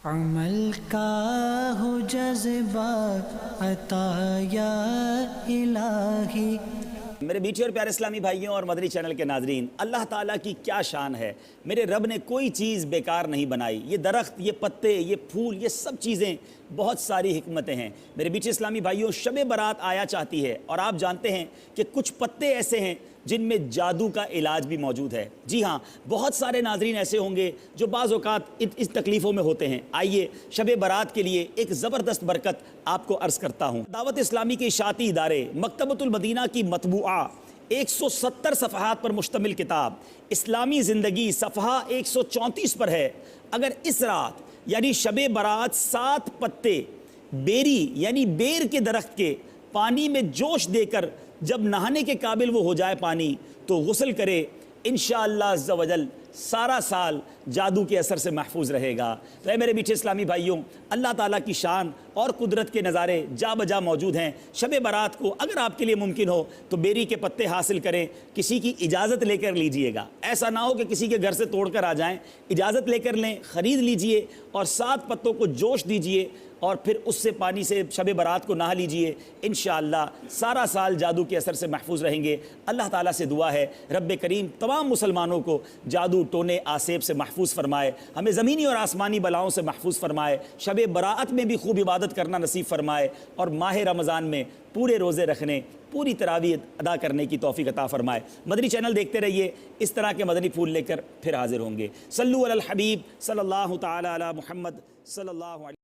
अमल का हो जज़्बा अता या इलाही। मेरे मीठे और प्यारे इस्लामी भाइयों और मदनी चैनल के नाजरीन, अल्लाह ताला की क्या शान है। मेरे रब ने कोई चीज़ बेकार नहीं बनाई। ये दरख्त, ये पत्ते, ये फूल, ये सब चीज़ें, बहुत सारी हिकमतें हैं। मेरे मीठे इस्लामी भाइयों, शब बारात आया चाहती है और आप जानते हैं कि कुछ पत्ते ऐसे हैं जिनमें जादू का इलाज भी मौजूद है। जी हाँ, बहुत सारे नाजरीन ऐसे होंगे जो बाज़ औक़ात इस तकलीफ़ों में होते हैं। आइए शब बारात के लिए एक ज़बरदस्त बरकत आपको अर्ज़ करता हूँ। दावत इस्लामी के इशाती इदारे मकतबतुल मदीना की मतबूआ 170 सफ़हात पर मुश्तमिल किताब इस्लामी ज़िंदगी सफ़हा 134 पर है। अगर इस रात यानी शब बारात 7 पत्ते बेरी यानी बेर के दरख्त के पानी में जोश देकर जब नहाने के काबिल वो हो जाए पानी, तो गुस्ल करे, इंशाअल्लाह अज़्ज़ा वजल सारा साल जादू के असर से महफूज रहेगा। तो मेरे मीठे इस्लामी भाइयों, अल्लाह ताला की शान और कुदरत के नज़ारे जा बजा मौजूद हैं। शब बारात को अगर आपके लिए मुमकिन हो तो बेरी के पत्ते हासिल करें, किसी की इजाज़त लेकर लीजिएगा। ऐसा ना हो कि किसी के घर से तोड़ कर आ जाएँ, इजाज़त लेकर लें, ख़रीद लीजिए और 7 पत्तों को जोश दीजिए और फिर उससे पानी से शब बारात को नहा लीजिए। इंशाअल्लाह सारा साल जादू के असर से महफूज रहेंगे। अल्लाह ताला से दुआ है रब्बे करीम तमाम मुसलमानों को जादू टोने आसेब से महफूज फरमाए, हमें ज़मीनी और आसमानी बलाओं से महफूज फरमाए, शब बारात में भी खूब इबादत करना नसीब फरमाए और माह रमज़ान में पूरे रोज़े रखने, पूरी तरावीह अदा करने की तौफीक अता फरमाए। मदनी चैनल देखते रहिए, इस तरह के मदनी फूल लेकर फिर हाजिर होंगे। सल्लु अलल हबीब सल्लल्लाहु तआला अला मुहम्मद सल्लल्लाहु अलैहि